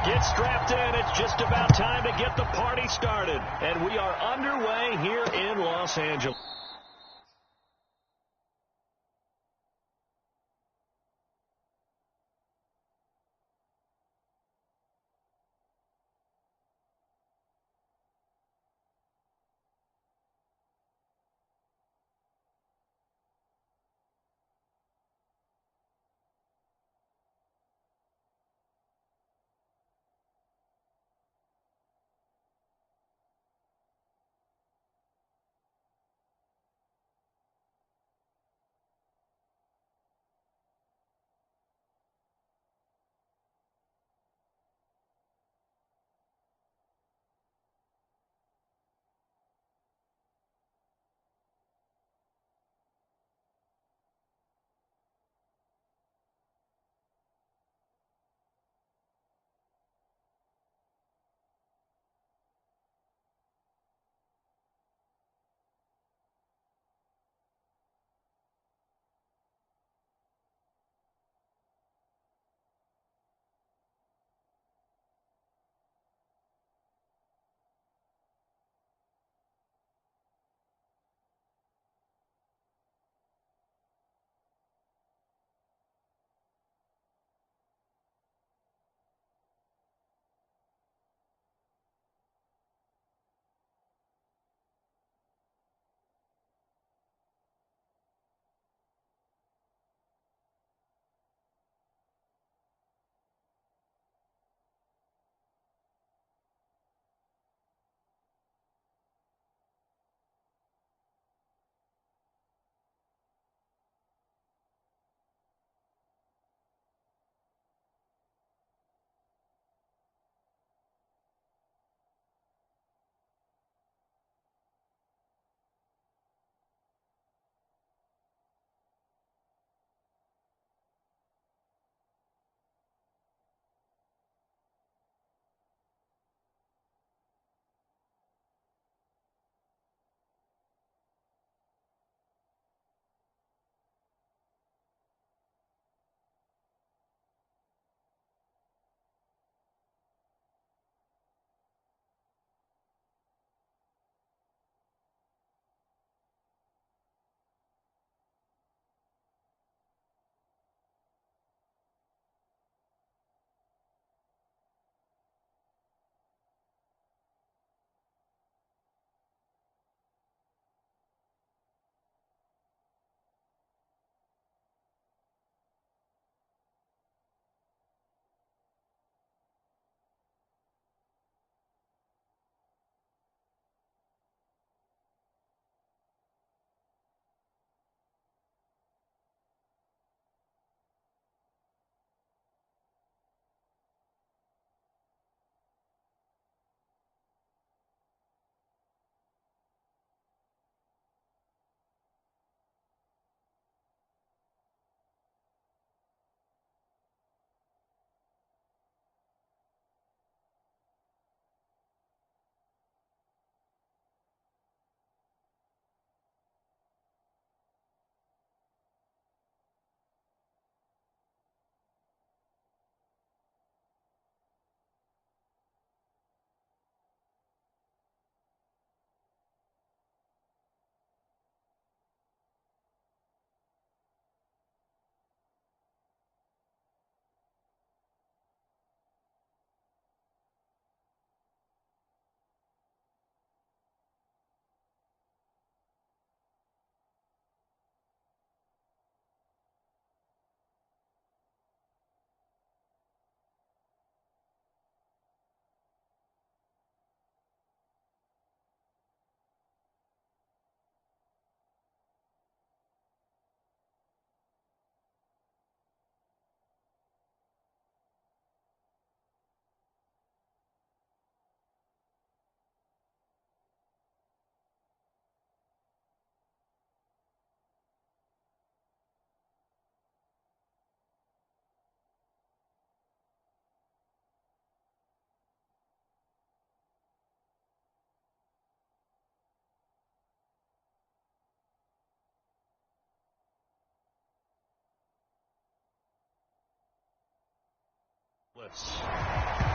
Get strapped in. It's just about time to get the party started. And we are underway here in Los Angeles.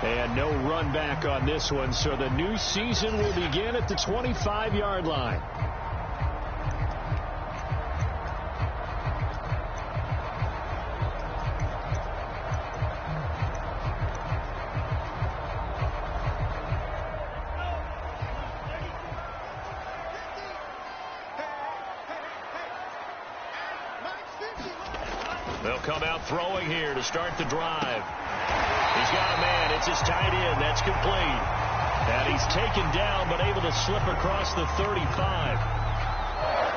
And no run back on this one, so the new season will begin at the 25-yard line. They'll come out throwing here to start the drive. He's got a man. It's his tight end. That's complete. And he's taken down but able to slip across the 35.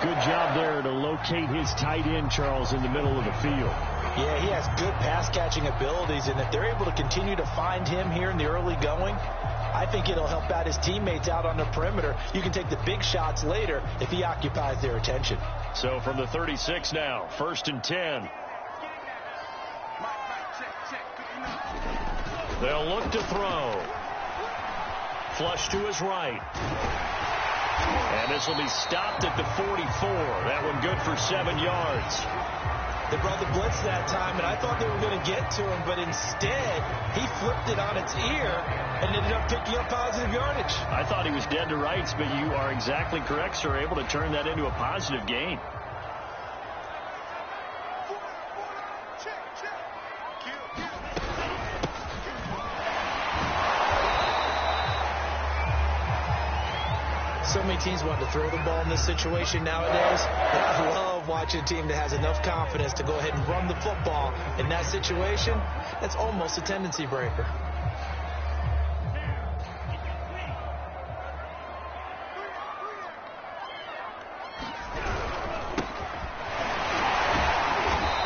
Good job there to locate his tight end, Charles, in the middle of the field. Yeah, he has good pass-catching abilities, and if they're able to continue to find him here in the early going, I think it'll help out his teammates out on the perimeter. You can take the big shots later if he occupies their attention. So from the 36 now, 1st and 10. They'll look to throw. Flush to his right. And this will be stopped at the 44. That one good for 7 yards. They brought the blitz that time, and I thought they were going to get to him, but instead, he flipped it on its ear and ended up picking up positive yardage. I thought he was dead to rights, but you are exactly correct, sir, able to turn that into a positive gain. So many teams want to throw the ball in this situation nowadays, but I love watching a team that has enough confidence to go ahead and run the football. In that situation, that's almost a tendency breaker.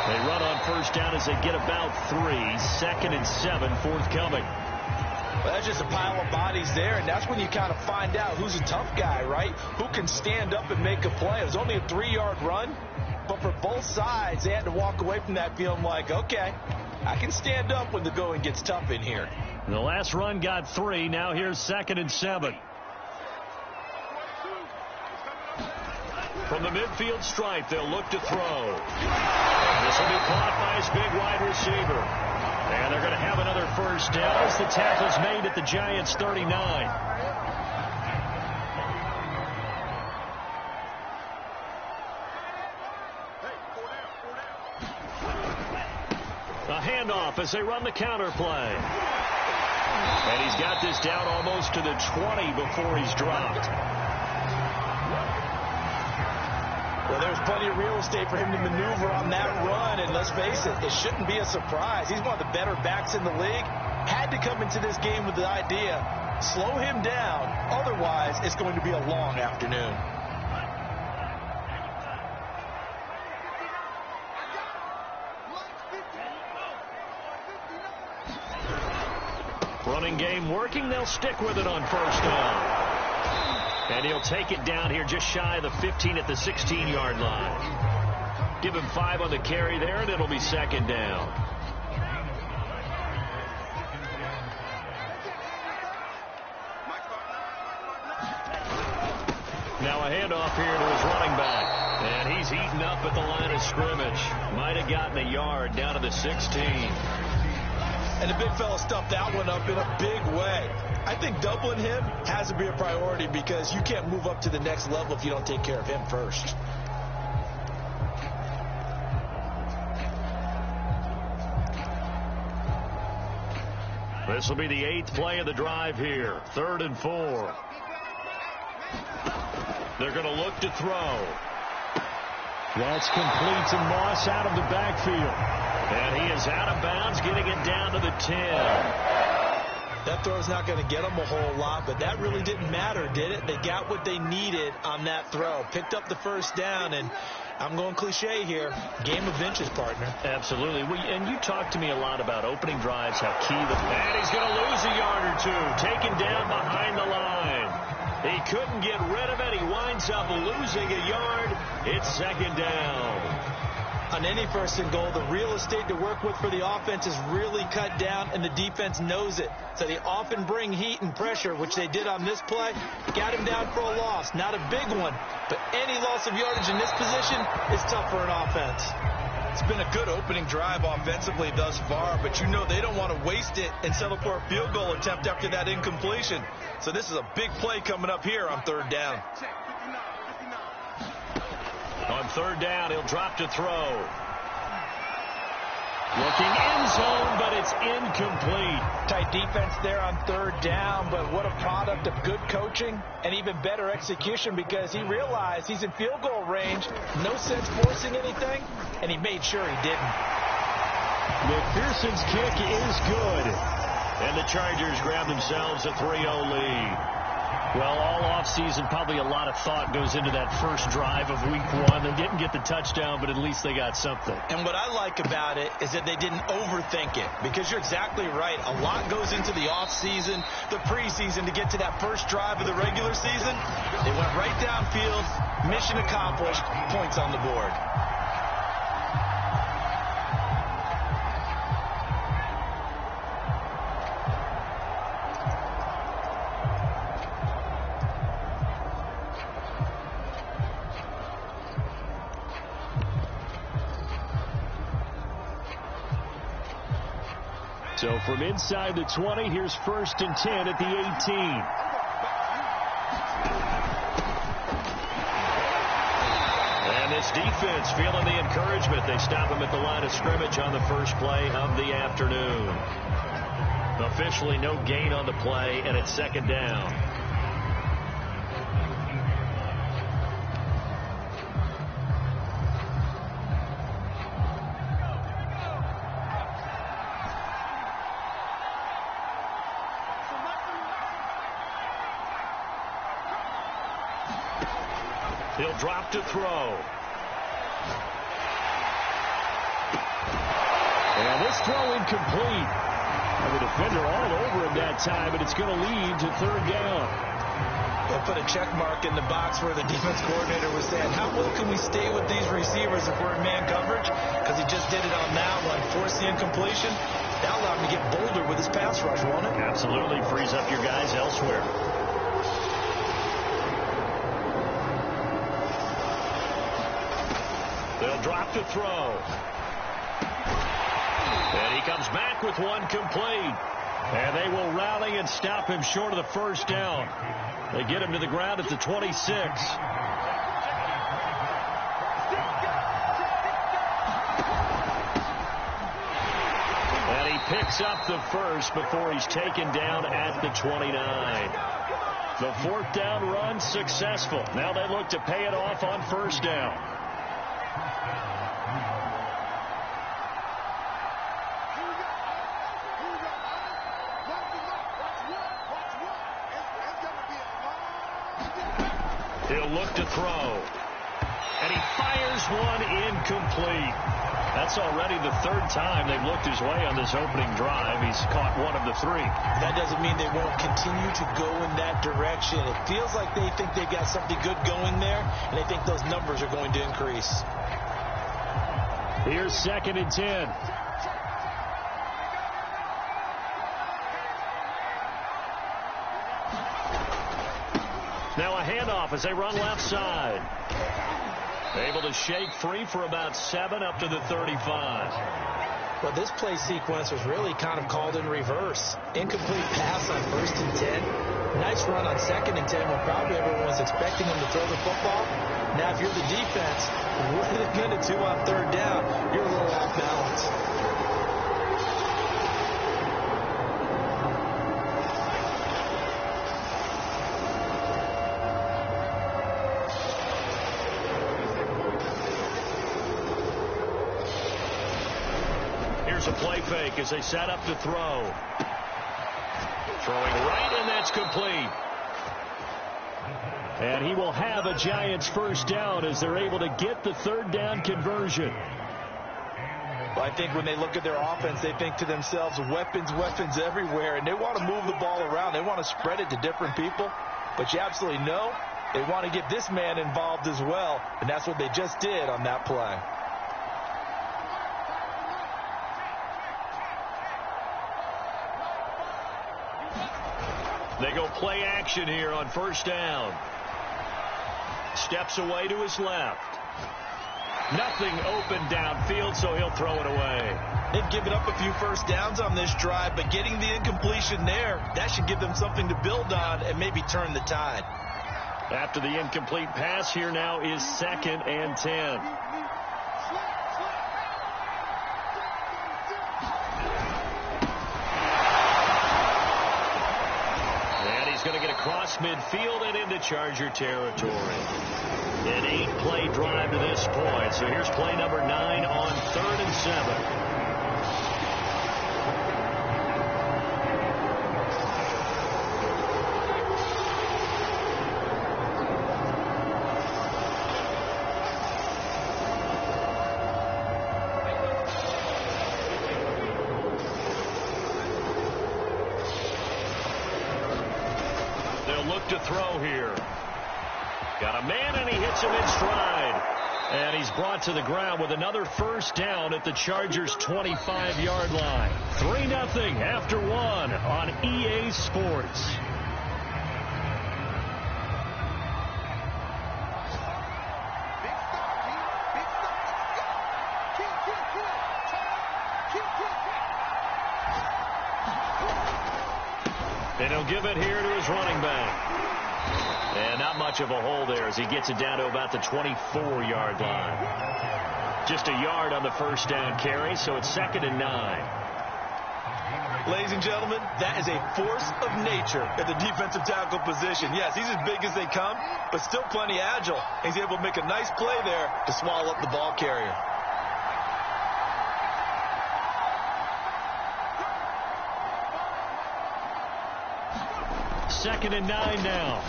They run on first down as they get about 3. 2nd and 7 forthcoming. Well, that's just a pile of bodies there, and that's when you kind of find out who's a tough guy, right? Who can stand up and make a play. It was only a 3-yard run, but for both sides, they had to walk away from that feeling like, okay, I can stand up when the going gets tough in here. The last run got 3. Now here's 2nd and 7. From the midfield stripe, they'll look to throw. This will be caught by his big wide receiver. And they're going to have another first down as the tackle's made at the Giants' 39. A handoff as they run the counter play. And he's got this down almost to the 20 before he's dropped. Well, there's plenty of real estate for him to maneuver on that run, and let's face it, it shouldn't be a surprise. He's one of the better backs in the league. Had to come into this game with the idea, slow him down, otherwise it's going to be a long afternoon. Running game working, they'll stick with it on first down. And he'll take it down here just shy of the 15 at the 16-yard line. Give him 5 on the carry there, and it'll be 2nd down. Now a handoff here to his running back. And he's eaten up at the line of scrimmage. Might have gotten a yard down to the 16. And the big fella stuffed that one up in a big way. I think doubling him has to be a priority because you can't move up to the next level if you don't take care of him first. This will be the 8th play of the drive here. 3rd and 4. They're going to look to throw. That's complete to Moss out of the backfield. And he is out of bounds, getting it down to the 10. That throw's not going to get them a whole lot, but that really didn't matter, did it? They got what they needed on that throw. Picked up the first down, and I'm going cliche here. Game of inches, partner. Absolutely. And you talked to me a lot about opening drives, how key the... And he's going to lose a yard or 2, taken down behind the line. He couldn't get rid of it. He winds up losing a yard. It's 2nd down. On any first and goal, the real estate to work with for the offense is really cut down, and the defense knows it. So they often bring heat and pressure, which they did on this play. Got him down for a loss. Not a big one, but any loss of yardage in this position is tough for an offense. It's been a good opening drive offensively thus far, but you know they don't want to waste it and settle for a field goal attempt after that incompletion. So this is a big play coming up here on third down. On third down, he'll drop to throw. Looking end zone, but it's incomplete. Tight defense there on third down, but what a product of good coaching and even better execution, because he realized he's in field goal range. No sense forcing anything, and he made sure he didn't. McPherson's kick is good. And the Chargers grab themselves a 3-0 lead. Well, all offseason, probably a lot of thought goes into that first drive of week one. They didn't get the touchdown, but at least they got something. And what I like about it is that they didn't overthink it, because you're exactly right. A lot goes into the offseason, the preseason, to get to that first drive of the regular season. They went right downfield, mission accomplished, points on the board. So from inside the 20, here's 1st and 10 at the 18. And this defense feeling the encouragement. They stop him at the line of scrimmage on the first play of the afternoon. Officially no gain on the play, and it's 2nd down. He'll drop to throw. And this throw incomplete. And the defender all over him that time, but it's going to lead to 3rd down. They'll put a check mark in the box where the defense coordinator was saying, how well can we stay with these receivers if we're in man coverage? Because he just did it on that one, forced the incompletion. That allowed him to get bolder with his pass rush, won't it? Absolutely. Frees up your guys elsewhere. They'll drop to throw. And he comes back with one complete. And they will rally and stop him short of the 1st down. They get him to the ground at the 26. And he picks up the first before he's taken down at the 29. The 4th down run successful. Now they look to pay it off on 1st down. He'll look to throw. And he fires one incomplete. That's already the 3rd time they've looked his way on this opening drive. He's caught one of the 3. That doesn't mean they won't continue to go in that direction. It feels like they think they've got something good going there, and they think those numbers are going to increase. Here's 2nd and 10. Now a handoff as they run left side. Able to shake free for about 7 up to the 35. Well, this play sequence was really kind of called in reverse. Incomplete pass on 1st and 10. Nice run on 2nd and 10 when probably everyone was expecting him to throw the football. Now, if you're the defense, what are they going to do on 3rd down? You're a little off balance. Here's a play fake as they set up to throw. Throwing right, and that's complete. And he will have a Giants 1st down as they're able to get the 3rd down conversion. Well, I think when they look at their offense, they think to themselves, weapons, weapons everywhere, and they want to move the ball around. They want to spread it to different people, but you absolutely know they want to get this man involved as well, and that's what they just did on that play. They go play action here on first down. Steps away to his left. Nothing open downfield, so he'll throw it away. They've given up a few first downs on this drive, but getting the incompletion there, that should give them something to build on and maybe turn the tide. After the incomplete pass, here now is 2nd and 10. And he's going to get across midfield and into Charger territory. An 8-play drive to this point. So here's play number 9 on 3rd and 7. They'll look to throw here. Got a man, and he hits him in stride. And he's brought to the ground with another first down at the Chargers' 25-yard line. 3-0 after 1 on EA Sports. And he'll give it here to his running back. And not much of a hole there as he gets it down to about the 24-yard line. Just a yard on the first down carry, so it's 2nd and 9. Ladies and gentlemen, that is a force of nature at the defensive tackle position. Yes, he's as big as they come, but still plenty agile. He's able to make a nice play there to swallow up the ball carrier. Second and 9 now.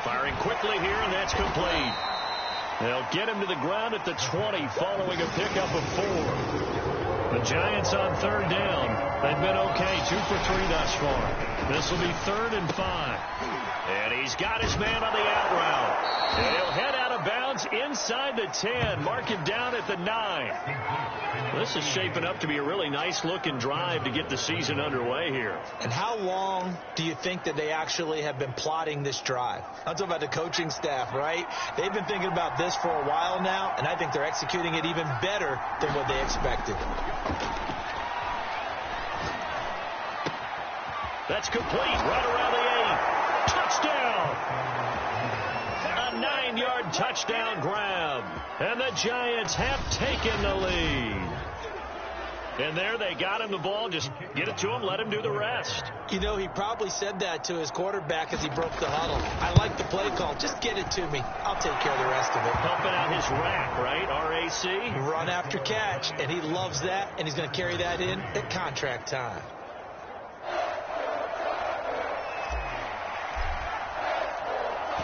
Firing quickly here, and that's complete. They'll get him to the ground at the 20 following a pickup of 4. The Giants on 3rd down. They've been okay, 2 for 3 thus far. This will be 3rd and 5. And he's got his man on the out route. And he'll head out of bounds inside the 10. Mark it down at the 9. This is shaping up to be a really nice-looking drive to get the season underway here. And how long do you think that they actually have been plotting this drive? I'm talking about the coaching staff, right? They've been thinking about this for a while now, and I think they're executing it even better than what they expected. That's complete. Right around the 8. Touchdown! A 9-yard touchdown grab. And the Giants have taken the lead. And there they got him the ball. Just get it to him, let him do the rest. You know, he probably said that to his quarterback as he broke the huddle. I like the play call. Just get it to me. I'll take care of the rest of it. Pumping out his rack, right? R-A-C? Run after catch. And he loves that, and he's going to carry that in at contract time.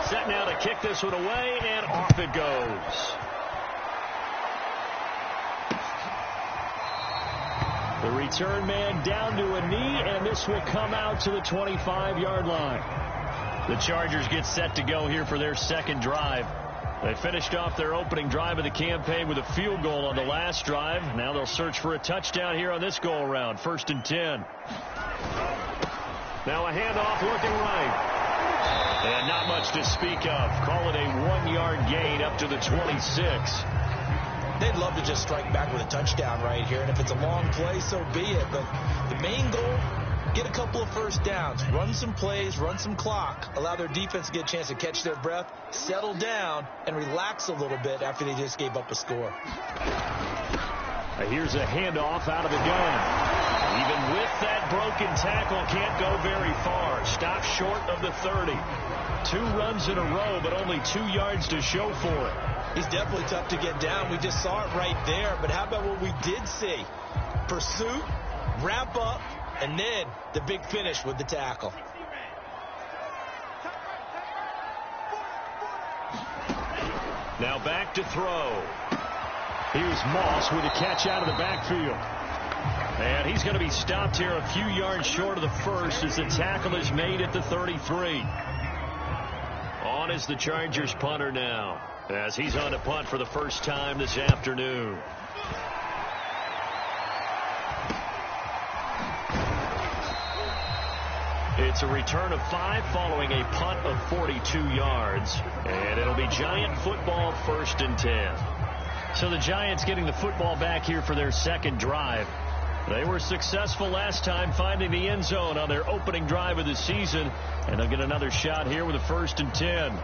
Set now to kick this one away, and off it goes. The return man down to a knee, and this will come out to the 25-yard line. The Chargers get set to go here for their second drive. They finished off their opening drive of the campaign with a field goal on the last drive. Now they'll search for a touchdown here on this go-around. 1st and 10. Now a handoff looking right. And not much to speak of. Call it a 1-yard gain up to the 26. They'd love to just strike back with a touchdown right here, and if it's a long play, so be it. But the main goal, get a couple of first downs, run some plays, run some clock, allow their defense to get a chance to catch their breath, settle down, and relax a little bit after they just gave up a score. Here's a handoff out of the gun. Even with that broken tackle, can't go very far. Stopped short of the 30. 2 runs in a row, but only 2 yards to show for it. He's definitely tough to get down. We just saw it right there. But how about what we did see? Pursuit, wrap up, and then the big finish with the tackle. Now back to throw. Here's Moss with a catch out of the backfield. And he's going to be stopped here a few yards short of the first as the tackle is made at the 33. On is the Chargers punter now, as he's on to punt for the first time this afternoon. It's a return of 5 following a punt of 42 yards. And it'll be Giant football, 1st and 10. So the Giants getting the football back here for their second drive. They were successful last time finding the end zone on their opening drive of the season. And they'll get another shot here with a 1st and 10.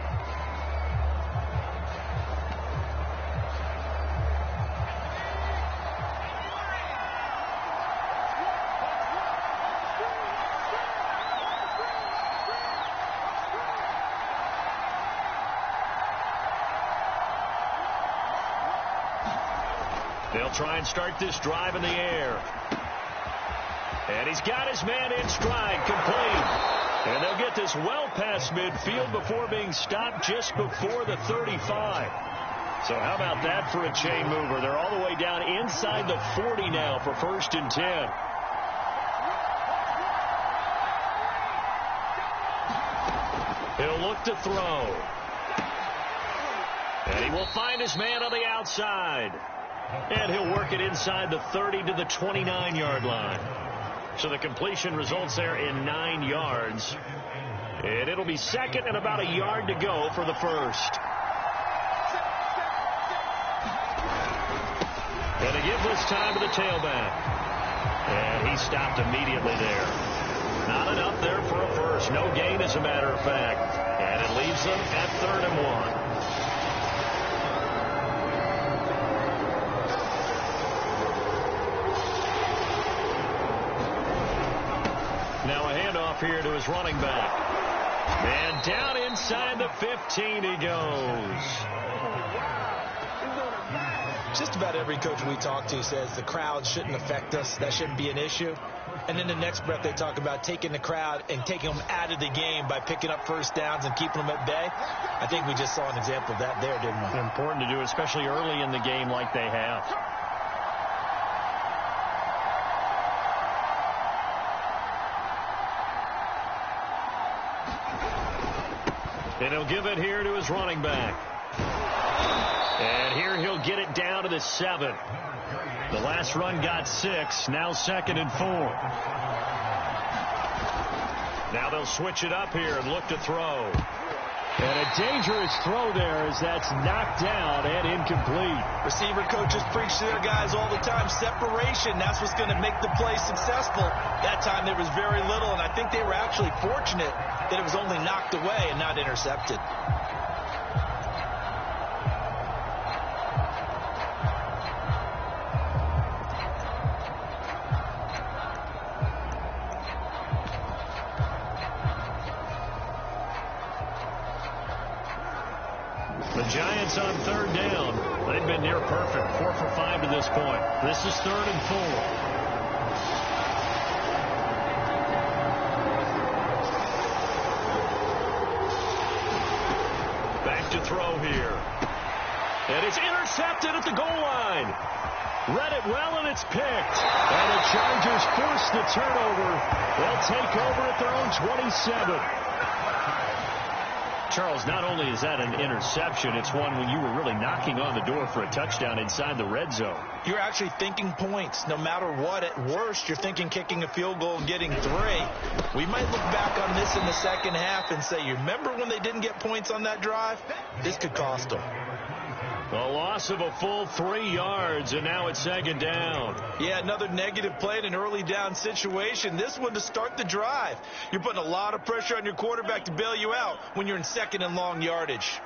They'll try and start this drive in the air. And he's got his man in stride, complete. And they'll get this well past midfield before being stopped just before the 35. So how about that for a chain mover? They're all the way down inside the 40 now for 1st and 10. He'll look to throw. And he will find his man on the outside. And he'll work it inside the 30 to the 29-yard line. So the completion results there in 9 yards. And it'll be 2nd and about a yard to go for the 1st. And a giveless time to the tailback. And he stopped immediately there. Not enough there for a 1st. No gain, as a matter of fact. And it leaves them at 3rd and 1. Now a handoff here to his running back. And down inside the 15 he goes. Just about every coach we talk to says the crowd shouldn't affect us. That shouldn't be an issue. And in the next breath, they talk about taking the crowd and taking them out of the game by picking up 1st downs and keeping them at bay. I think we just saw an example of that there, didn't we? It's important to do, especially early in the game like they have. And he'll give it here to his running back. And here he'll get it down to the 7. The last run got 6. Now 2nd and 4. Now they'll switch it up here and look to throw. And a dangerous throw there as that's knocked down and incomplete. Receiver coaches preach to their guys all the time. Separation, that's what's going to make the play successful. That time there was very little, and I think they were actually fortunate that it was only knocked away and not intercepted. The Giants on 3rd down. They've been near perfect. 4 for 5 to this point. This is 3rd and 4. Back to throw here. And it's intercepted at the goal line. Read it well, and it's picked. And the Chargers force the turnover. They'll take over at their own 27. Charles, not only is that an interception, it's one when you were really knocking on the door for a touchdown inside the red zone. You're actually thinking points. No matter what, at worst, you're thinking kicking a field goal and getting 3. We might look back on this in the second half and say, you remember when they didn't get points on that drive? This could cost them. A loss of a full 3 yards, and now it's 2nd down. Yeah, another negative play in an early down situation. This one to start the drive. You're putting a lot of pressure on your quarterback to bail you out when you're in 2nd and long yardage.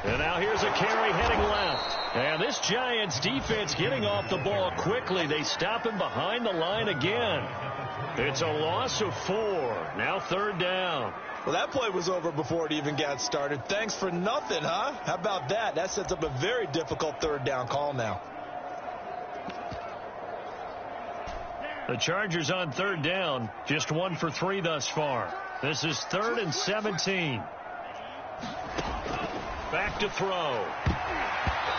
And now here's a carry heading left. And this Giants defense getting off the ball quickly. They stop him behind the line again. It's a loss of 4. Now 3rd down. Well, that play was over before it even got started. Thanks for nothing, huh? How about that? That sets up a very difficult 3rd down call now. The Chargers on 3rd down, just 1 for 3 thus far. This is 3rd and 17. Back to throw.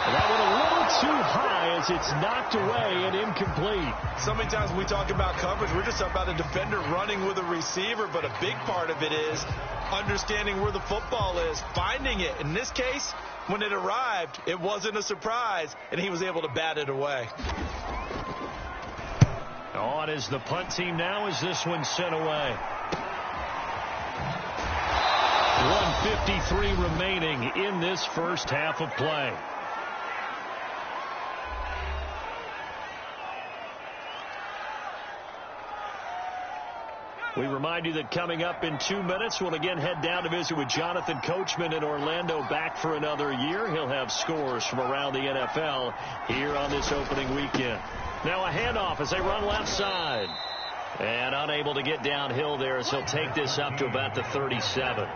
That one a little too high as it's knocked away and incomplete. So many times when we talk about coverage, we're just talking about a defender running with a receiver, but a big part of it is understanding where the football is, finding it. In this case, when it arrived, it wasn't a surprise, and he was able to bat it away. On is the punt team now as this one's sent away. 1:53 remaining in this first half of play. We remind you that coming up in 2 minutes, we'll again head down to visit with Jonathan Coachman in Orlando, back for another year. He'll have scores from around the NFL here on this opening weekend. Now a handoff as they run left side. And unable to get downhill there as he'll take this up to about the 37.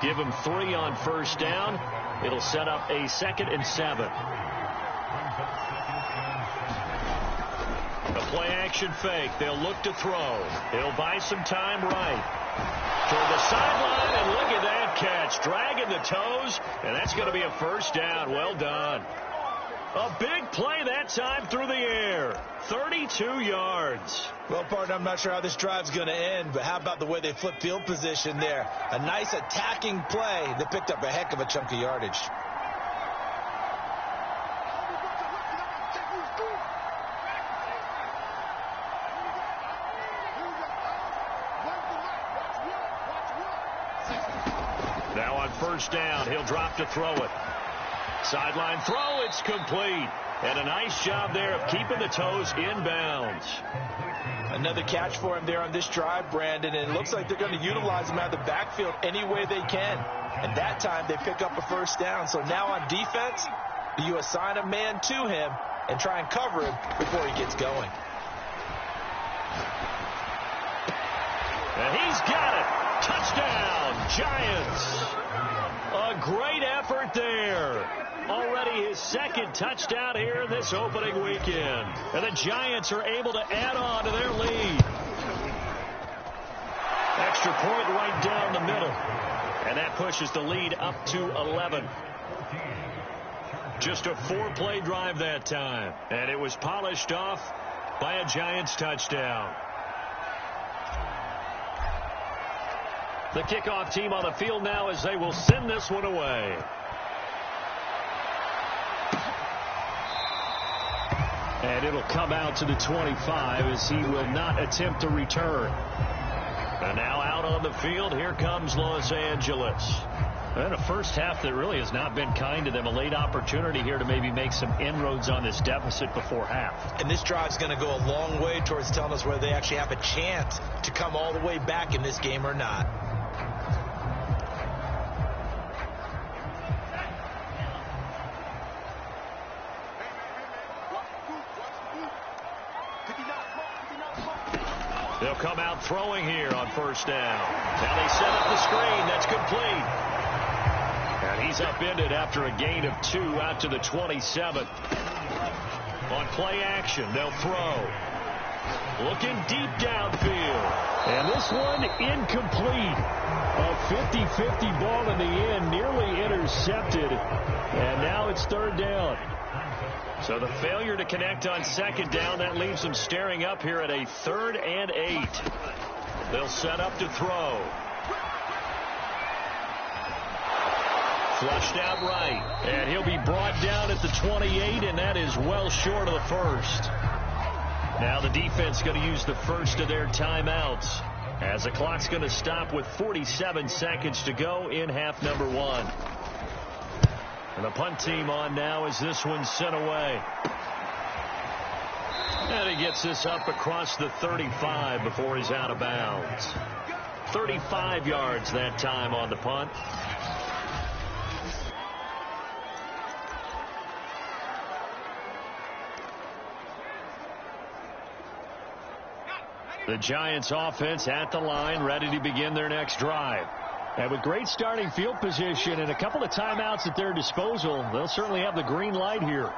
Give him 3 on first down. It'll set up a 2nd and 7. A play-action fake. They'll look to throw. He'll buy some time right. Toward the sideline, and look at that catch. Dragging the toes, and that's going to be a first down. Well done. A big play that time through the air. 32 yards. Well, partner, I'm not sure how this drive's going to end, but how about the way they flip field position there? A nice attacking play that picked up a heck of a chunk of yardage. Now on first down, he'll drop to throw it. Sideline throw, it's complete. And a nice job there of keeping the toes inbounds. Another catch for him there on this drive, Brandon, and it looks like they're going to utilize him out of the backfield any way they can. And that time they pick up a first down. So now on defense, you assign a man to him and try and cover him before he gets going. And he's got it. Touchdown, Giants. A great effort there. Already his 2nd touchdown here in this opening weekend. And the Giants are able to add on to their lead. Extra point right down the middle. And that pushes the lead up to 11. Just a 4-play drive that time. And it was polished off by a Giants touchdown. The kickoff team on the field now as they will send this one away. And it'll come out to the 25 as he will not attempt to return. And now out on the field, here comes Los Angeles. And a first half that really has not been kind to them. A late opportunity here to maybe make some inroads on this deficit before half. And this drive's going to go a long way towards telling us whether they actually have a chance to come all the way back in this game or not. They'll come out throwing here on first down. Now they set up the screen. That's complete. And he's upended after a gain of 2 out to the 27. On play action, they'll throw. Looking deep downfield. And this one incomplete. A 50-50 ball in the end, nearly intercepted. And now it's 3rd down. So the failure to connect on 2nd down, that leaves them staring up here at a 3rd and 8. They'll set up to throw. Flushed out right. And he'll be brought down at the 28, and that is well short of the first. Now the defense going to use the first of their timeouts as the clock's going to stop with 47 seconds to go in half number 1. And the punt team on now as this one's sent away. And he gets this up across the 35 before he's out of bounds. 35 yards that time on the punt. The Giants offense at the line, ready to begin their next drive. And with great starting field position and a couple of timeouts at their disposal, they'll certainly have the green light here.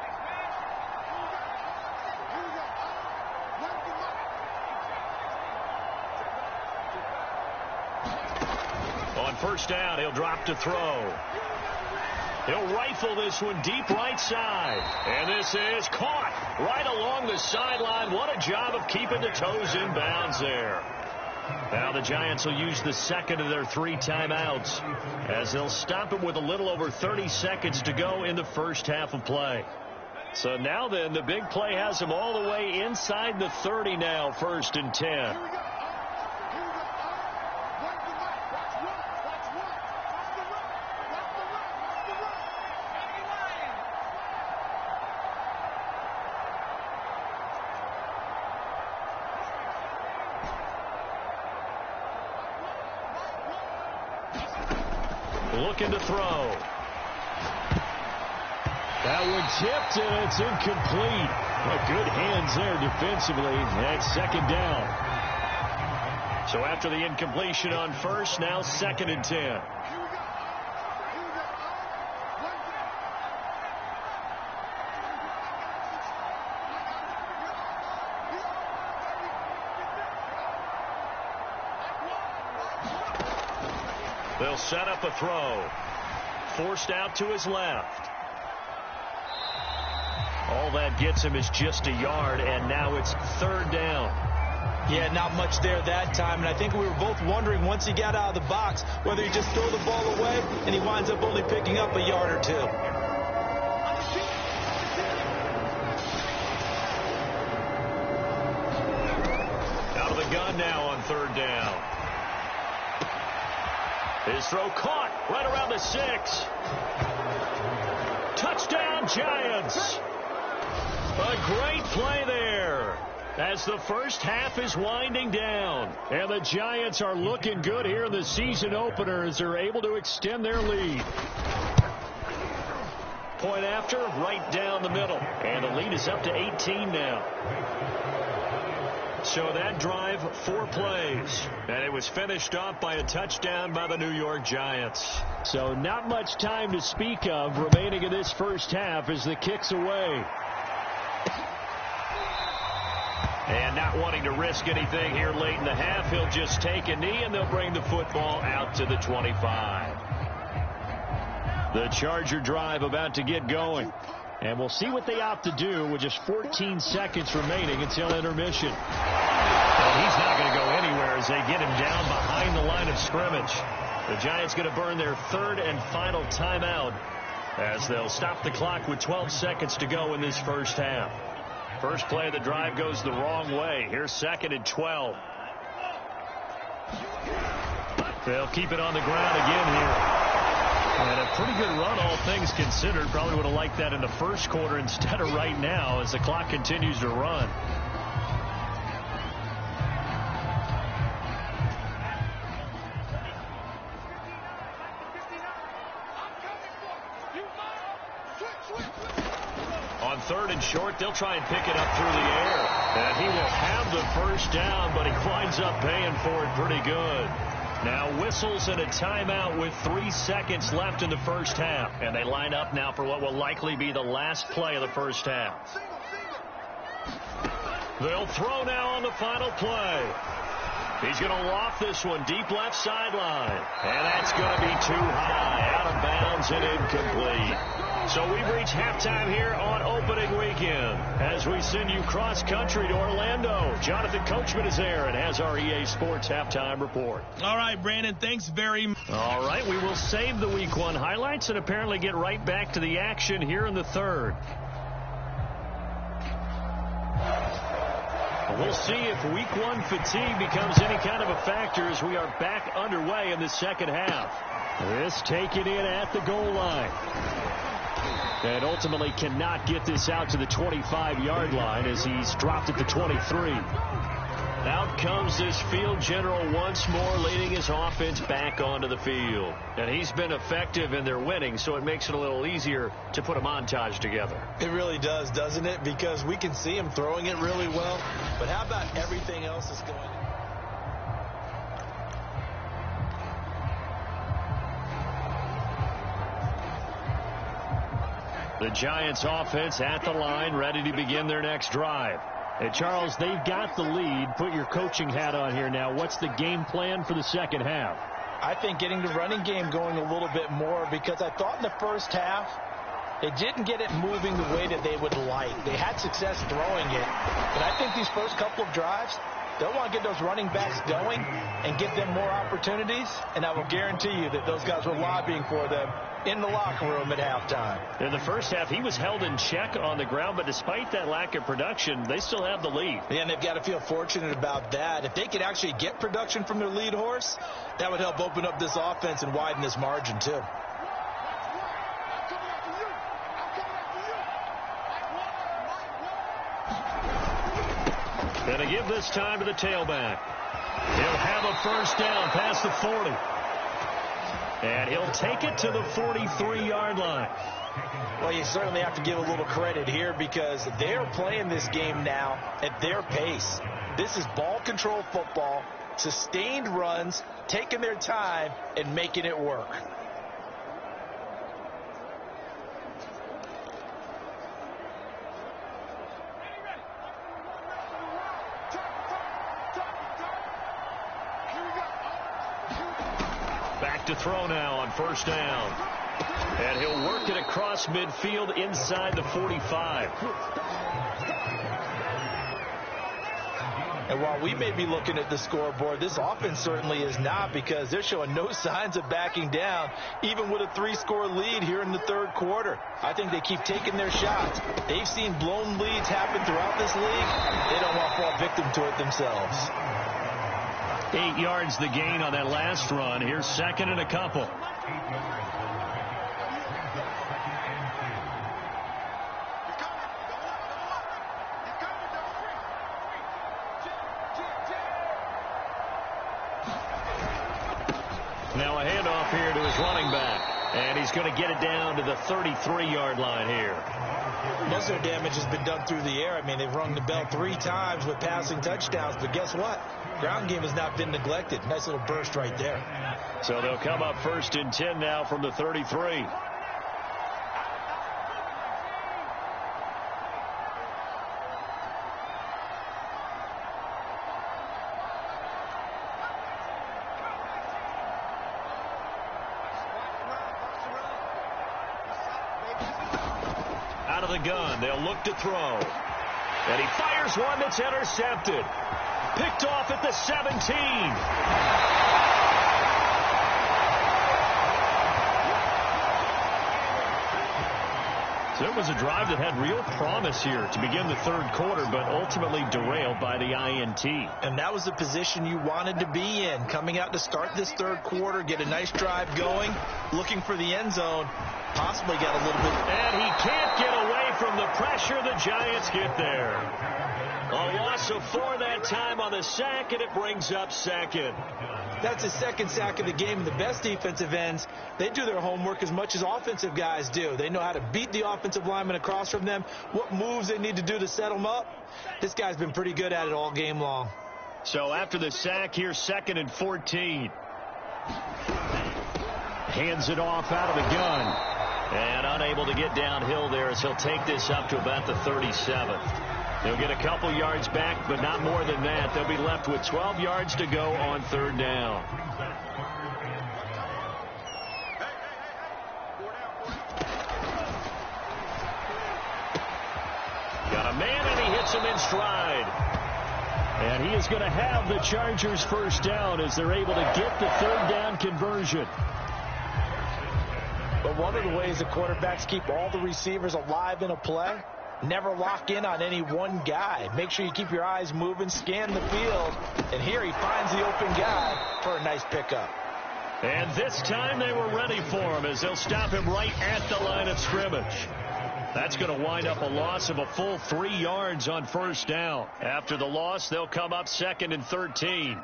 On first down, he'll drop to throw. He'll rifle this one deep right side. And this is caught right along the sideline. What a job of keeping the toes in bounds there. Now the Giants will use the 2nd of their 3 timeouts as they'll stop it with a little over 30 seconds to go in the first half of play. So now then, the big play has him all the way inside the 30 now, 1st and 10. Looking to throw. That one tipped, and it's incomplete. Well, good hands there defensively. That's 2nd down. So after the incompletion on 1st, now 2nd and 10. They'll set up a throw. Forced out to his left. All that gets him is just a yard, and now it's 3rd down. Yeah, not much there that time, and I think we were both wondering once he got out of the box whether he just throw the ball away, and he winds up only picking up a yard or 2. Out of the gun now on 3rd down. His throw caught right around the 6. Touchdown, Giants. A great play there as the first half is winding down. And the Giants are looking good here in the season opener as they're able to extend their lead. Point after, right down the middle. And the lead is up to 18 now. So that drive, 4 plays. And it was finished off by a touchdown by the New York Giants. So not much time to speak of remaining in this first half as the kick's away. And not wanting to risk anything here late in the half, he'll just take a knee and they'll bring the football out to the 25. The Charger drive about to get going. And we'll see what they opt to do with just 14 seconds remaining until intermission. And he's not going to go anywhere as they get him down behind the line of scrimmage. The Giants going to burn their 3rd and final timeout as they'll stop the clock with 12 seconds to go in this first half. First play of the drive goes the wrong way. Here's 2nd and 12. They'll keep it on the ground again here. And a pretty good run, all things considered. Probably would have liked that in the first quarter instead of right now as the clock continues to run. On 3rd and short, they'll try and pick it up through the air. And he will have the first down, but he winds up paying for it pretty good. Now whistles and a timeout with 3 seconds left in the first half. And they line up now for what will likely be the last play of the first half. They'll throw now on the final play. He's going to loft this one deep left sideline. And that's going to be too high. Out of bounds and incomplete. So we've reached halftime here on opening weekend as we send you cross-country to Orlando. Jonathan Coachman is there and has our EA Sports halftime report. All right, Brandon, thanks very much. All right, we will save the Week 1 highlights and apparently get right back to the action here in the 3rd. We'll see if Week 1 fatigue becomes any kind of a factor as we are back underway in the second half. This taken in at the goal line. And ultimately cannot get this out to the 25-yard line as he's dropped at the 23. Out comes this field general once more, leading his offense back onto the field. And he's been effective in their winning, so it makes it a little easier to put a montage together. It really does, doesn't it? Because we can see him throwing it really well. But how about everything else that's going on? The Giants offense at the line, ready to begin their next drive. And Charles, they've got the lead. Put your coaching hat on here now. What's the game plan for the second half? I think getting the running game going a little bit more, because I thought in the first half they didn't get it moving the way that they would like. They had success throwing it, but I think these first couple of drives, They'll want to get those running backs going and give them more opportunities, and I will guarantee you that those guys were lobbying for them in the locker room at halftime. In the first half, he was held in check on the ground, but despite that lack of production, they still have the lead. Yeah, and they've got to feel fortunate about that. If they could actually get production from their lead horse, that would help open up this offense and widen this margin, too. Going to give this time to the tailback. He'll have a first down past the 40. And he'll take it to the 43-yard line. Well, you certainly have to give a little credit here because they're playing this game now at their pace. This is ball control football, sustained runs, taking their time, and making it work. Back to throw now on first down. And he'll work it across midfield inside the 45. And while we may be looking at the scoreboard, this offense certainly is not, because they're showing no signs of backing down, even with a 3-score lead here in the third quarter. I think they keep taking their shots. They've seen blown leads happen throughout this league. They don't want to fall victim to it themselves. 8 yards the gain on that last run. Here's second and a couple. Now a handoff here to his running back. And he's going to get it down to the 33-yard line here. Most of their damage has been done through the air. I mean, they've rung the bell 3 times with passing touchdowns. But guess what? Ground game has not been neglected. Nice little burst right there. So they'll come up first and 10 now from the 33. Out of the gun, they'll look to throw. And he fires one that's intercepted. Picked off at the 17. So it was a drive that had real promise here to begin the third quarter, but ultimately derailed by the INT. And that was the position you wanted to be in, coming out to start this third quarter, get a nice drive going, looking for the end zone, possibly got a little bit. And he can't get away from the pressure. The Giants get there. A loss of 4 that time on the sack, and it brings up second. That's his second sack of the game. The best defensive ends, they do their homework as much as offensive guys do. They know how to beat the offensive lineman across from them, what moves they need to do to set them up. This guy's been pretty good at it all game long. So after the sack, here's second and 14. Hands it off out of the gun. And unable to get downhill there as he'll take this up to about the 37th. They'll get a couple yards back, but not more than that. They'll be left with 12 yards to go on third down. Got a man, and he hits him in stride. And he is going to have the Chargers first down as they're able to get the third down conversion. But one of the ways the quarterbacks keep all the receivers alive in a play, never lock in on any one guy. Make sure you keep your eyes moving, scan the field, and here he finds the open guy for a nice pickup. And this time they were ready for him as they'll stop him right at the line of scrimmage. That's going to wind up a loss of a full 3 yards on first down. After the loss, they'll come up second and 13.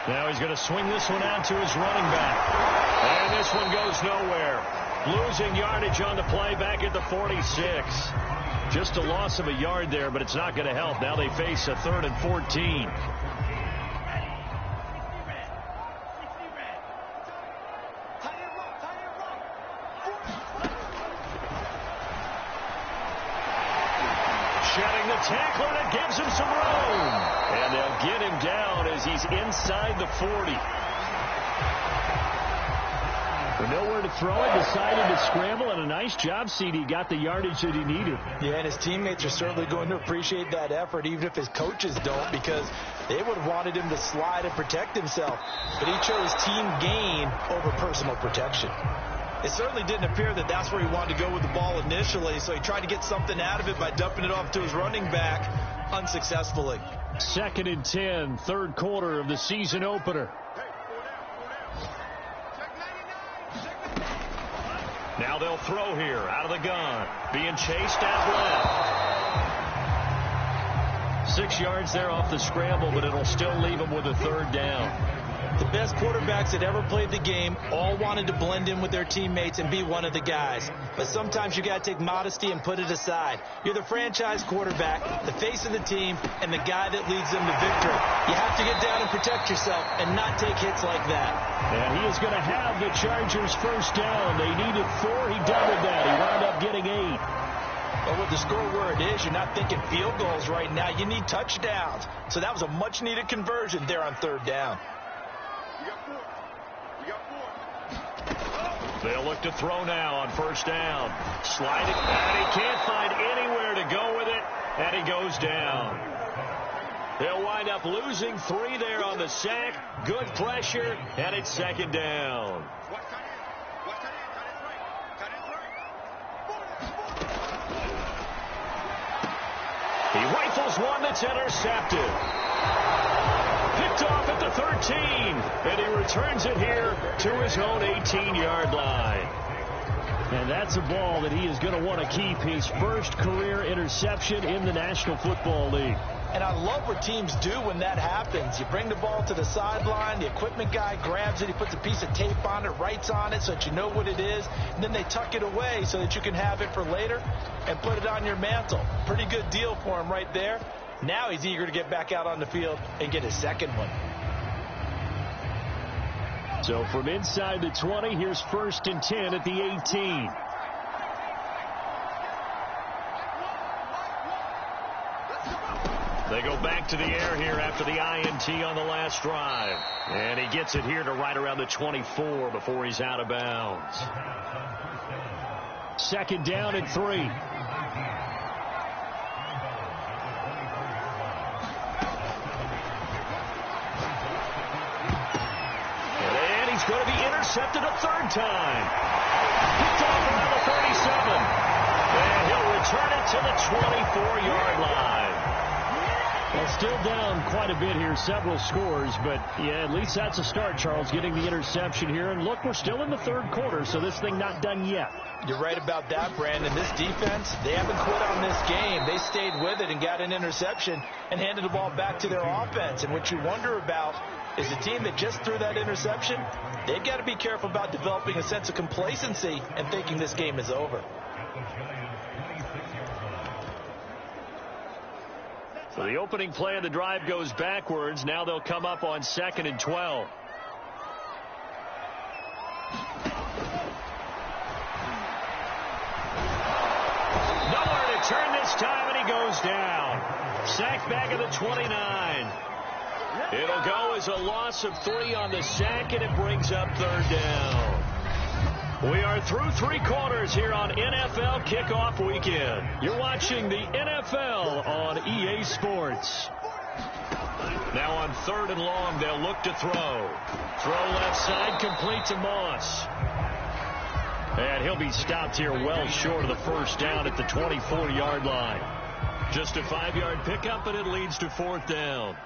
Now he's going to swing this one out to his running back. And this one goes nowhere. Losing yardage on the play back at the 46. Just a loss of a yard there, but it's not going to help. Now they face a 3rd and 14. Shedding the tackler, that gives him some room. And they'll get him down as he's inside the 40. With nowhere to throw it, decided to scramble, and a nice job, CD. Got the yardage that he needed. Yeah, and his teammates are certainly going to appreciate that effort, even if his coaches don't, because they would have wanted him to slide and protect himself. But he chose team gain over personal protection. It certainly didn't appear that that's where he wanted to go with the ball initially, so he tried to get something out of it by dumping it off to his running back unsuccessfully. 2nd and 10, third quarter of the season opener. Now they'll throw here out of the gun. Being chased out left. 6 yards there off the scramble, but it'll still leave him with a 3rd down. The best quarterbacks that ever played the game all wanted to blend in with their teammates and be one of the guys. But sometimes you got to take modesty and put it aside. You're the franchise quarterback, the face of the team, and the guy that leads them to victory. You have to get down and protect yourself and not take hits like that. And he is going to have the Chargers' 1st down. They needed 4. He doubled that. He wound up getting 8. But with the score where it is, you're not thinking field goals right now. You need touchdowns. So that was a much-needed conversion there on 3rd down. They'll look to throw now on 1st down. Sliding, and he can't find anywhere to go with it, and he goes down. They'll wind up losing 3 there on the sack. Good pressure, and it's 2nd down. He rifles one that's intercepted. Picked off at the 13, and he returns it here to his own 18-yard line. And that's a ball that he is going to want to keep, his 1st career interception in the National Football League. And I love what teams do when that happens. You bring the ball to the sideline, the equipment guy grabs it, he puts a piece of tape on it, writes on it so that you know what it is, and then they tuck it away so that you can have it for later and put it on your mantle. Pretty good deal for him right there. Now he's eager to get back out on the field and get his 2nd one. So from inside the 20, here's 1st and 10 at the 18. They go back to the air here after the INT on the last drive. And he gets it here to right around the 24 before he's out of bounds. 2nd down and 3. He's going to be intercepted a 3rd time. Picked off around the 37. And he'll return it to the 24-yard line. Well, still down quite a bit here, several scores, but yeah, at least that's a start, Charles, getting the interception here. And look, we're still in the 3rd quarter, so this thing not done yet. You're right about that, Brandon. This defense, they haven't quit on this game. They stayed with it and got an interception and handed the ball back to their offense. And what you wonder about is the team that just threw that interception, they've got to be careful about developing a sense of complacency and thinking this game is over. So the opening play of the drive goes backwards. Now they'll come up on 2nd and 12. Nowhere to turn this time, and he goes down. Sacked back at the 29. It'll go as a loss of 3 on the sack, and it brings up 3rd down. We are through 3 quarters here on NFL Kickoff Weekend. You're watching the NFL on EA Sports. Now on 3rd and long, they'll look to throw. Throw left side, complete to Moss. And he'll be stopped here well short of the 1st down at the 24-yard line. Just a 5-yard pickup, and it leads to 4th down.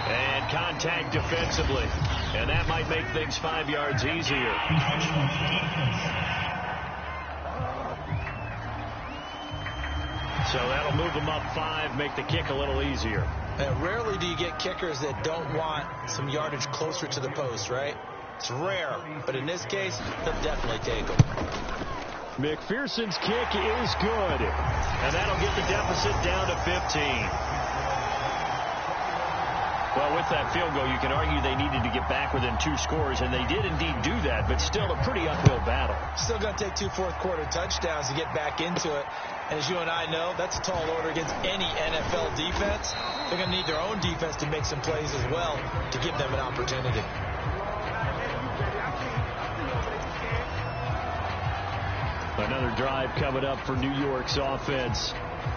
And contact defensively. And that might make things 5 yards easier. So that'll move them up 5, make the kick a little easier. Rarely do you get kickers that don't want some yardage closer to the post, right? It's rare, but in this case, they'll definitely take them. McPherson's kick is good. And that'll get the deficit down to 15. Well, with that field goal, you can argue they needed to get back within 2 scores, and they did indeed do that, but still a pretty uphill battle. Still going to take 2 fourth-quarter touchdowns to get back into it. And as you and I know, that's a tall order against any NFL defense. They're going to need their own defense to make some plays as well to give them an opportunity. Another drive coming up for New York's offense.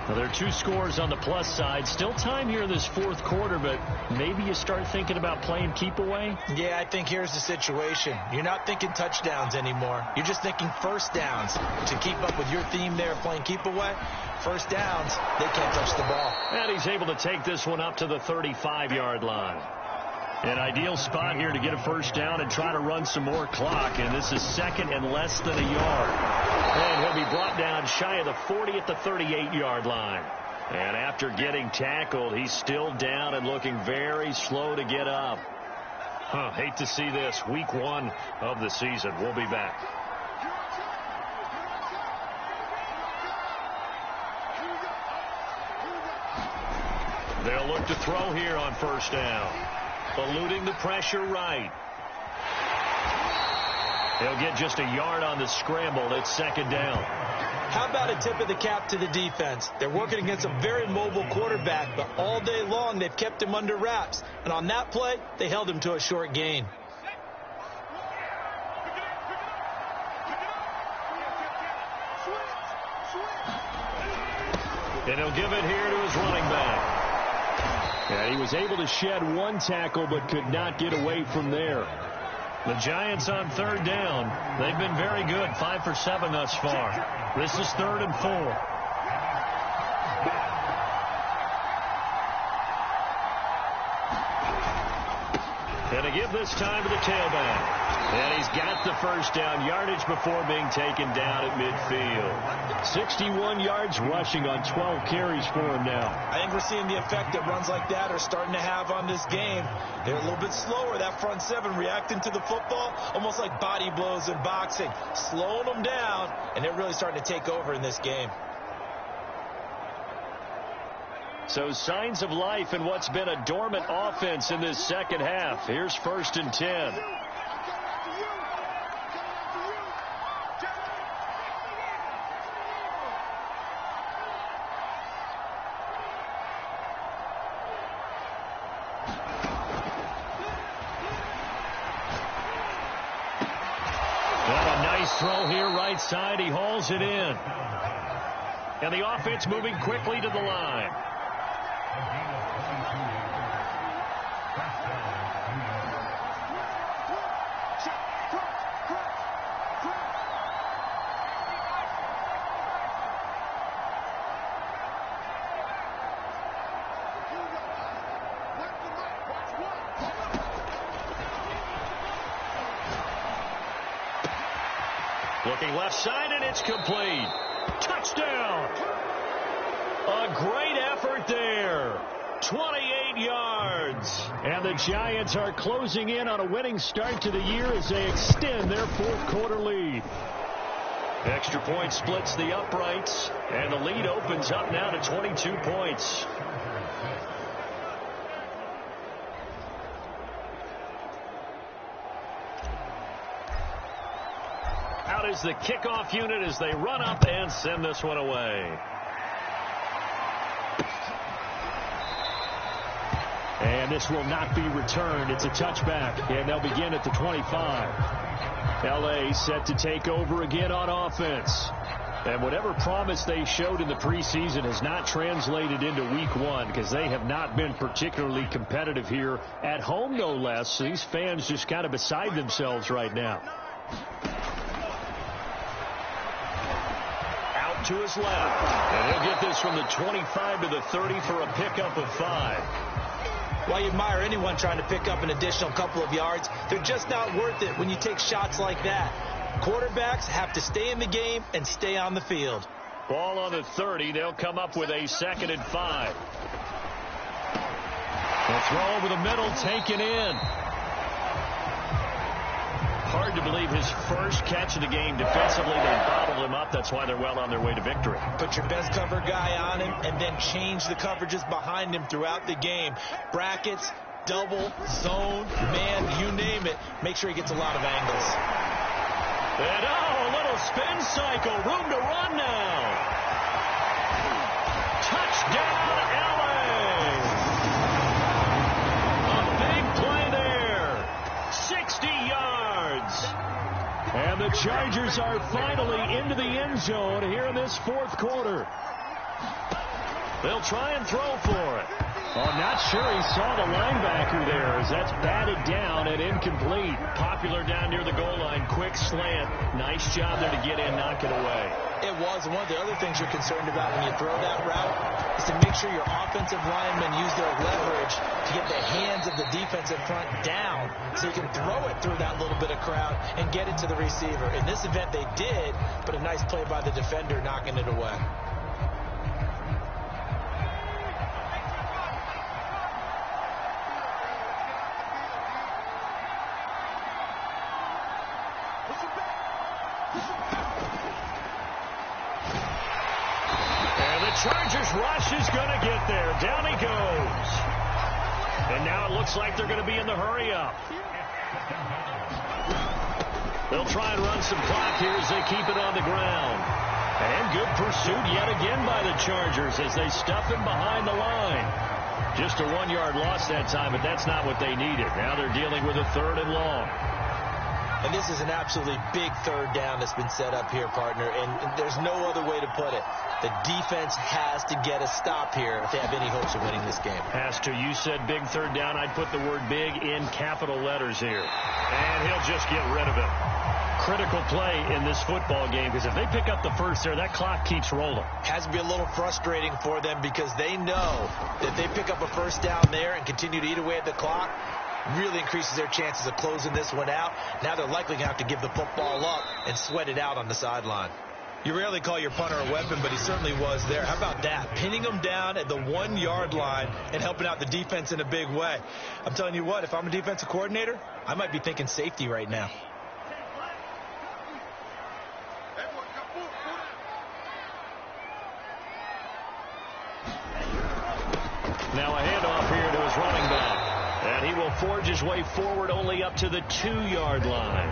Now, there are 2 scores on the plus side. Still time here in this fourth quarter, but maybe you start thinking about playing keep away? Yeah, I think here's the situation. You're not thinking touchdowns anymore. You're just thinking first downs. To keep up with your theme there, playing keep away, first downs, they can't touch the ball. And he's able to take this one up to the 35-yard line. An ideal spot here to get a first down and try to run some more clock. And this is second and less than a yard. And he'll be brought down shy of the 40 at the 38-yard line. And after getting tackled, he's still down and looking very slow to get up. Hate to see this. Week 1 of the season. We'll be back. They'll look to throw here on first down. Eluding the pressure right. They'll get just a yard on the scramble. It's second down. How about a tip of the cap to the defense? They're working against a very mobile quarterback, but all day long they've kept him under wraps. And on that play, they held him to a short gain. And he'll give it here to his running back. And he was able to shed 1 tackle but could not get away from there. The Giants on third down. They've been very good, 5 for 7 thus far. This is 3rd and 4. And to give this time to the tailback. And he's got the first down, yardage before being taken down at midfield. 61 yards rushing on 12 carries for him now. I think we're seeing the effect that runs like that are starting to have on this game. They're a little bit slower, that front 7, reacting to the football, almost like body blows in boxing, slowing them down, and they're really starting to take over in this game. So signs of life in what's been a dormant offense in this second half. Here's 1st and 10. Throw here right side. He hauls it in. And the offense moving quickly to the line. Looking left side, and it's complete. Touchdown! A great effort there. 28 yards. And the Giants are closing in on a winning start to the year as they extend their fourth quarter lead. Extra point splits the uprights, and the lead opens up now to 22 points. Out is the kickoff unit as they run up and send this one away. And this will not be returned. It's a touchback, and they'll begin at the 25. L.A. set to take over again on offense. And whatever promise they showed in the preseason has not translated into week 1 because they have not been particularly competitive here at home, no less. So these fans just kind of beside themselves right now. Out to his left. And he'll get this from the 25 to the 30 for a pickup of 5. While you admire anyone trying to pick up an additional couple of yards, they're just not worth it when you take shots like that. Quarterbacks have to stay in the game and stay on the field. Ball on the 30. They'll come up with a 2nd and 5. The throw over the middle taken in. Hard to believe his first catch of the game defensively. They bottled him up. That's why they're well on their way to victory. Put your best cover guy on him and then change the coverages behind him throughout the game. Brackets, double, zone, man, you name it. Make sure he gets a lot of angles. And a little spin cycle. Room to run now. Touchdown, LA. A big play there. 60 yards. Chargers are finally into the end zone here in this fourth quarter. They'll try and throw for it. Oh, not sure he saw the linebacker there as that's batted down and incomplete. Popular down near the goal line. Quick slant. Nice job there to get in, knock it away. It was. One of the other things you're concerned about when you throw that route is to make sure your offensive linemen use their leverage to get the hands of the defensive front down so you can throw it through that little bit of crowd and get it to the receiver. In this event, they did, but a nice play by the defender knocking it away. Chargers rush is going to get there. Down he goes. And now it looks like they're going to be in the hurry-up. They'll try and run some clock here as they keep it on the ground. And good pursuit yet again by the Chargers as they stuff him behind the line. Just a 1-yard loss that time, but that's not what they needed. Now they're dealing with a 3rd and long. And this is an absolutely big 3rd down that's been set up here, partner. And there's no other way to put it. The defense has to get a stop here if they have any hopes of winning this game. Has to. You said big 3rd down. I'd put the word big in capital letters here. And he'll just get rid of it. Critical play in this football game because if they pick up the first there, that clock keeps rolling. Has to be a little frustrating for them because they know that if they pick up a first down there and continue to eat away at the clock, really increases their chances of closing this one out. Now they're likely going to have to give the football up and sweat it out on the sideline. You rarely call your punter a weapon, but he certainly was there. How about that? Pinning him down at the 1-yard line and helping out the defense in a big way. I'm telling you what, if I'm a defensive coordinator, I might be thinking safety right now. Now a handoff here to his running back. And he will forge his way forward only up to the 2-yard line.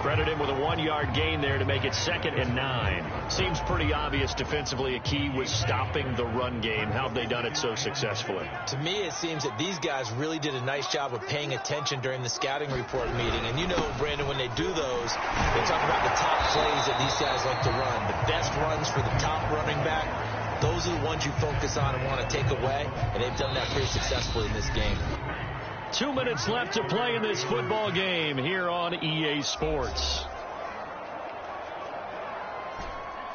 Credit him with a 1-yard gain there to make it 2nd and 9. Seems pretty obvious defensively a key was stopping the run game. How have they done it so successfully? To me, it seems that these guys really did a nice job of paying attention during the scouting report meeting. And you know, Brandon, when they do those, they talk about the top plays that these guys like to run. The best runs for the top running back. Those are the ones you focus on and want to take away. And they've done that pretty successfully in this game. 2 minutes left to play in this football game here on EA Sports.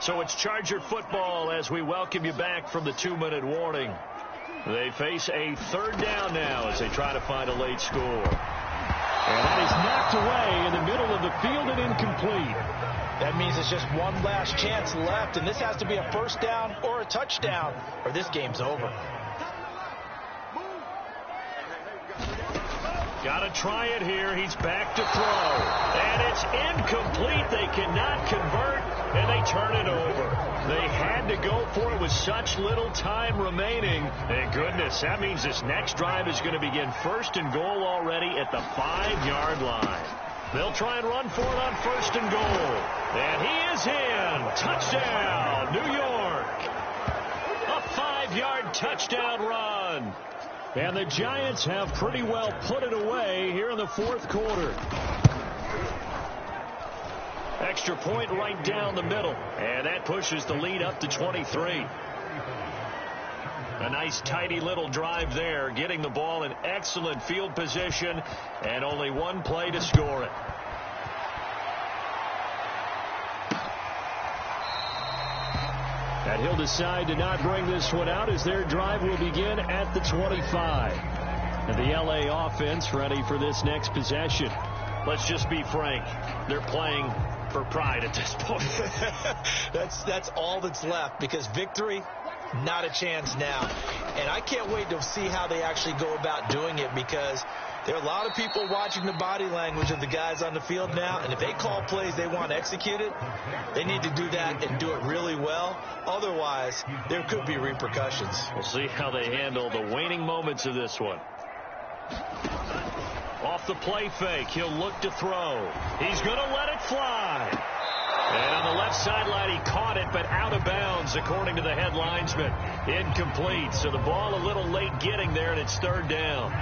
So it's Charger football as we welcome you back from the 2-minute warning. They face a 3rd down now as they try to find a late score. And that is knocked away in the middle of the field and incomplete. That means it's just one last chance left, and this has to be a 1st down or a touchdown, or this game's over. Got to try it here. He's back to throw. And it's incomplete. They cannot convert, and they turn it over. They had to go for it with such little time remaining. Thank goodness. That means this next drive is going to begin 1st and goal already at the 5-yard line. They'll try and run for it on 1st and goal. And he is in. Touchdown, New York. A 5-yard touchdown run. And the Giants have pretty well put it away here in the 4th quarter. Extra point right down the middle. And that pushes the lead up to 23. A nice tidy little drive there, getting the ball in excellent field position, and only one play to score it. And he'll decide to not bring this one out as their drive will begin at the 25. And the LA offense ready for this next possession. Let's just be frank. They're playing for pride at this point. That's all that's left because victory, not a chance now. And I can't wait to see how they actually go about doing it because there are a lot of people watching the body language of the guys on the field now, and if they call plays they want executed, they need to do that and do it really well. Otherwise, there could be repercussions. We'll see how they handle the waning moments of this one. Off the play fake, he'll look to throw. He's going to let it fly. And on the left sideline, he caught it, but out of bounds, according to the head linesman. Incomplete, so the ball a little late getting there, and it's 3rd down.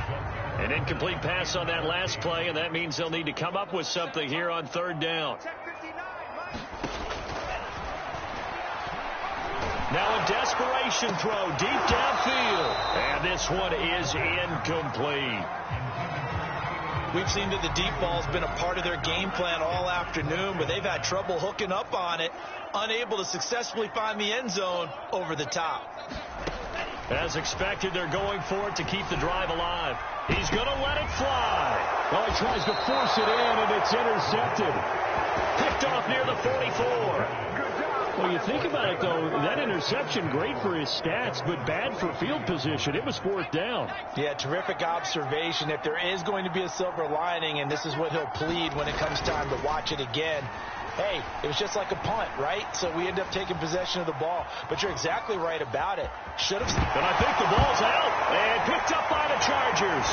An incomplete pass on that last play, and that means they'll need to come up with something here on third down. Now a desperation throw deep downfield. And this one is incomplete. We've seen that the deep ball's been a part of their game plan all afternoon, but they've had trouble hooking up on it, unable to successfully find the end zone over the top. As expected, they're going for it to keep the drive alive. He's going to let it fly. Well, he tries to force it in, and it's intercepted. Picked off near the 44. Well, you think about it, though, that interception, great for his stats, but bad for field position. It was fourth down. Yeah, terrific observation. If there is going to be a silver lining, and this is what he'll plead when it comes time to watch it again, hey, it was just like a punt, right? So we end up taking possession of the ball. But you're exactly right about it. Should have. And I think the ball's out and picked up by the Chargers.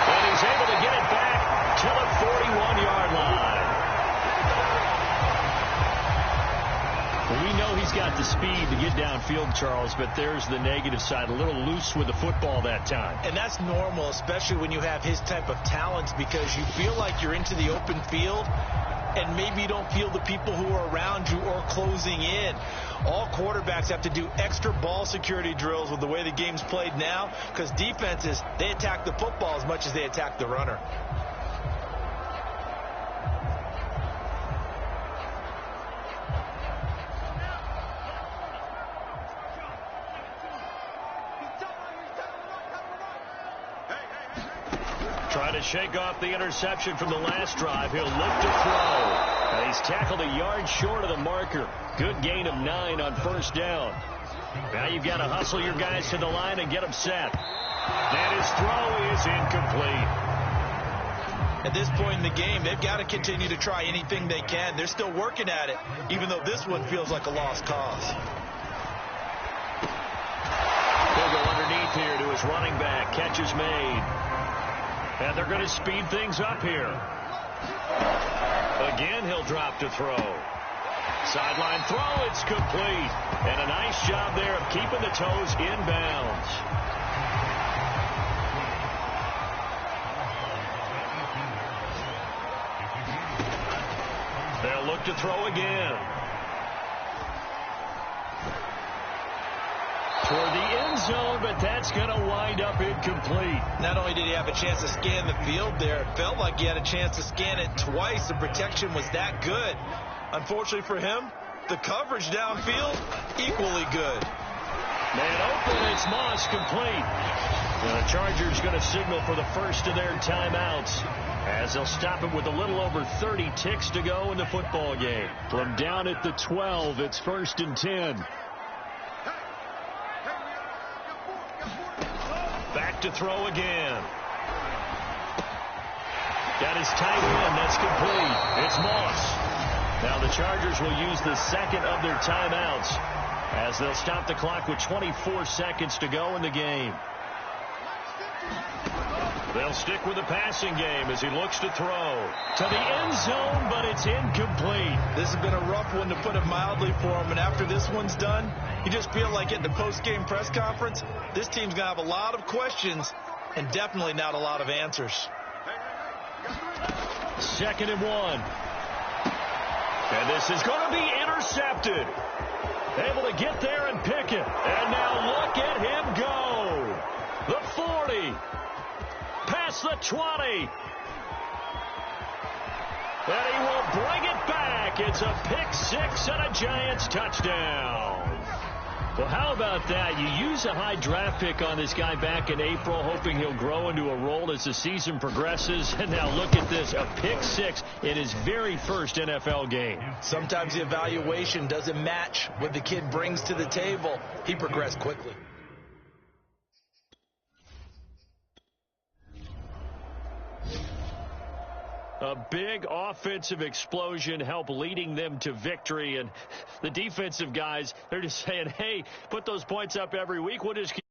And he's able to get it back to the 41-yard line. Well, we know he's got the speed to get downfield, Charles, but there's the negative side. A little loose with the football that time. And that's normal, especially when you have his type of talents, because you feel like you're into the open field and maybe you don't feel the people who are around you or closing in. All quarterbacks have to do extra ball security drills with the way the game's played now, because defenses, they attack the football as much as they attack the runner. Trying to shake off the interception from the last drive. He'll look to throw. And he's tackled a yard short of the marker. Good gain of 9 on first down. Now you've got to hustle your guys to the line and get them set. And his throw is incomplete. At this point in the game, they've got to continue to try anything they can. They're still working at it, even though this one feels like a lost cause. He'll go underneath here to his running back. Catch is made. And they're going to speed things up here. Again, he'll drop to throw. Sideline throw, it's complete. And a nice job there of keeping the toes in bounds. They'll look to throw again. Toward the end zone, but that's going to wind up incomplete. Not only did he have a chance to scan the field there, it felt like he had a chance to scan it twice. The protection was that good. Unfortunately for him, the coverage downfield, equally good. Man open, it's Moss complete. And the Chargers going to signal for the first of their timeouts, as they'll stop it with a little over 30 ticks to go in the football game. From down at the 12, it's 1st and 10. Back to throw again. Got his tight end. That's complete. It's Moss. Now the Chargers will use the second of their timeouts, as they'll stop the clock with 24 seconds to go in the game. They'll stick with the passing game as he looks to throw to the end zone, but it's incomplete. This has been a rough one, to put it mildly, for him. And after this one's done, you just feel like at the post-game press conference, this team's going to have a lot of questions and definitely not a lot of answers. 2nd and 1. And this is going to be intercepted. Able to get there and pick it. And now look at him go. The 40. Past the 20. And he will bring it back. It's a pick six and a Giants touchdown. Well, how about that? You use a high draft pick on this guy back in April, hoping he'll grow into a role as the season progresses. And now look at this, a pick six in his very first NFL game. Sometimes the evaluation doesn't match what the kid brings to the table. He progressed quickly. A big offensive explosion helped leading them to victory. And the defensive guys, they're just saying, hey, put those points up every week. We'll just keep